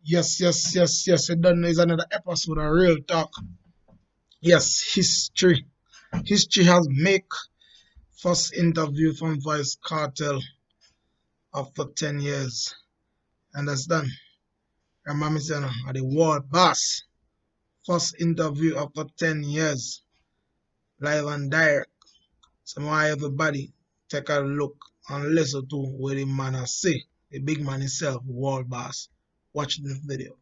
Yes. It done is another episode of Real Talk. Yes, history. History has make first interview from Vice Cartel after 10 years. And that's done. Remember me saying at the world boss. First interview after 10 years. Live and direct. So I everybody take a look and listen to what the man has say. The big man himself, world boss. Watch the video.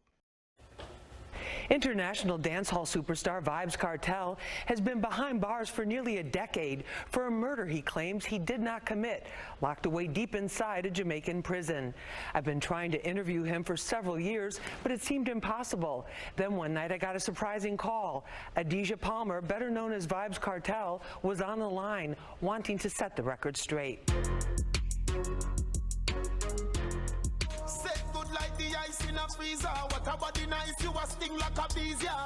International dancehall superstar vybz Kartel has been behind bars for nearly a decade for a murder he claims he did not commit, locked away deep inside a Jamaican prison. I've been trying to interview him for several years, but it seemed impossible. Then one night I got a surprising call. Adidja Palmer, better known as vybz Kartel, was on the line, wanting to set the record straight.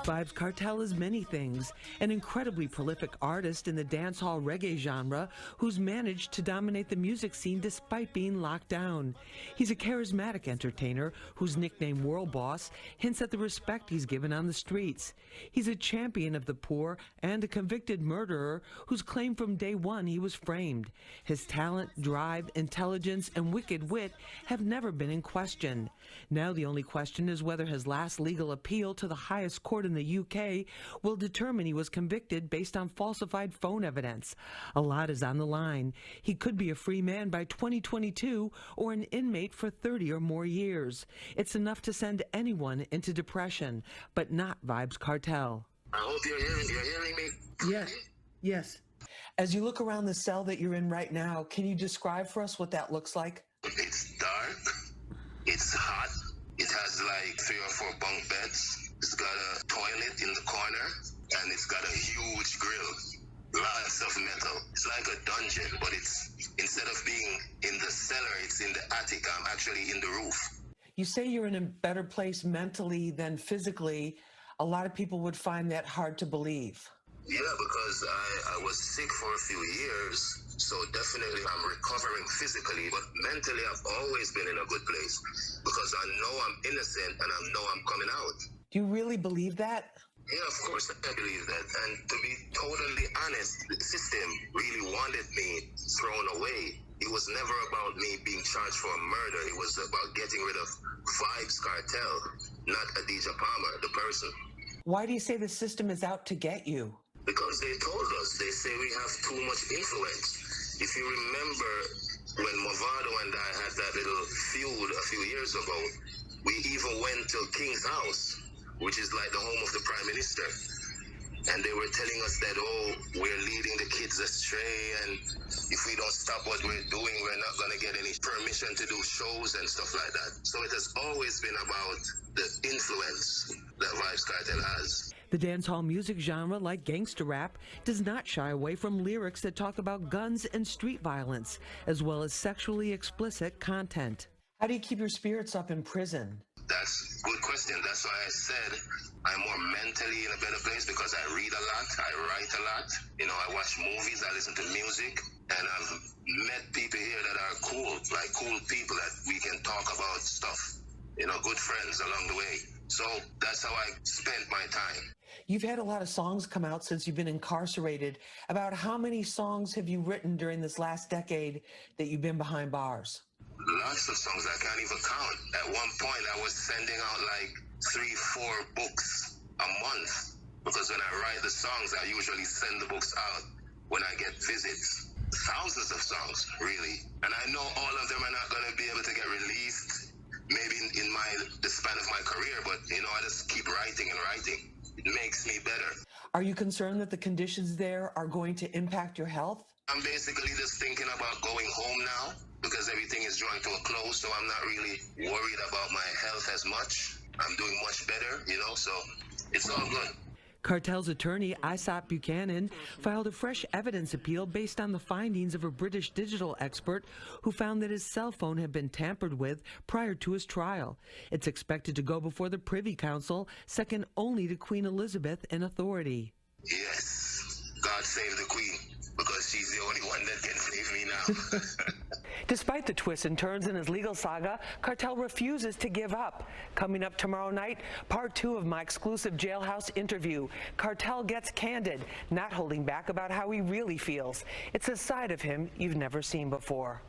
vybz Kartel is many things, an incredibly prolific artist in the dancehall reggae genre who's managed to dominate the music scene despite being locked down. He's a charismatic entertainer whose nickname World Boss hints at the respect he's given on the streets. He's a champion of the poor and a convicted murderer whose claim from day one he was framed. His talent, drive, intelligence, and wicked wit have never been in question. Now the only question is whether his last legal appeal to the highest court in the UK will determine he was convicted based on falsified phone evidence. A lot is on the line. He could be a free man by 2022 or an inmate for 30 or more years. It's enough to send anyone into depression, but not vybz Kartel. I hope you're hearing me. Yes. As you look around the cell that you're in right now, can you describe for us what that looks like? It's dark. It's hot. It has like 3 or 4 bunk beds. It's got a toilet in the corner, and it's got a huge grill. Lots of metal. It's like a dungeon, but it's instead of being in the cellar, it's in the attic. I'm actually in the roof. You say you're in a better place mentally than physically. A lot of people would find that hard to believe. Yeah, because I was sick for a few years, so definitely I'm recovering physically, but mentally I've always been in a good place because I know I'm innocent and I know I'm coming out. Do you really believe that? Yeah, of course I believe that. And to be totally honest, the system really wanted me thrown away. It was never about me being charged for a murder. It was about getting rid of vybz Kartel, not Adidja Palmer, the person. Why do you say the system is out to get you? Because they told us, they say we have too much influence. If you remember when Movado and I had that little feud a few years ago, we even went to King's house, which is like the home of the Prime Minister. And they were telling us that, oh, we're leading the kids astray, and if we don't stop what we're doing, we're not going to get any permission to do shows and stuff like that. So it has always been about the influence that vybz Kartel has. The dancehall music genre, like gangster rap, does not shy away from lyrics that talk about guns and street violence, as well as sexually explicit content. How do you keep your spirits up in prison? That's a good question. That's why I said I'm more mentally in a better place because I read a lot, I write a lot. You know, I watch movies, I listen to music, and I've met people here that are cool, like cool people that we can talk about stuff. You know, good friends along the way. So that's how I spent my time. You've had a lot of songs come out since you've been incarcerated. About how many songs have you written during this last decade that you've been behind bars? Lots of songs I can't even count. At one point, I was sending out like 3-4 books a month because when I write the songs, I usually send the books out when I get visits. Thousands of songs, really. And I know all of them are not going to be able to get released maybe in the span of my career, but you know, I just keep writing and writing. It makes me better. Are you concerned that the conditions there are going to impact your health? I'm basically just thinking about going home now because everything is drawing to a close, so I'm not really worried about my health as much. I'm doing much better, you know, so it's all good. Kartel's attorney, Isaac Buchanan, filed a fresh evidence appeal based on the findings of a British digital expert who found that his cell phone had been tampered with prior to his trial. It's expected to go before the Privy Council, second only to Queen Elizabeth in authority. Yes, God save the Queen, because she's the only one that can save me now. Despite the twists and turns in his legal saga, Kartel refuses to give up. Coming up tomorrow night, part 2 of my exclusive jailhouse interview. Kartel gets candid, not holding back about how he really feels. It's a side of him you've never seen before.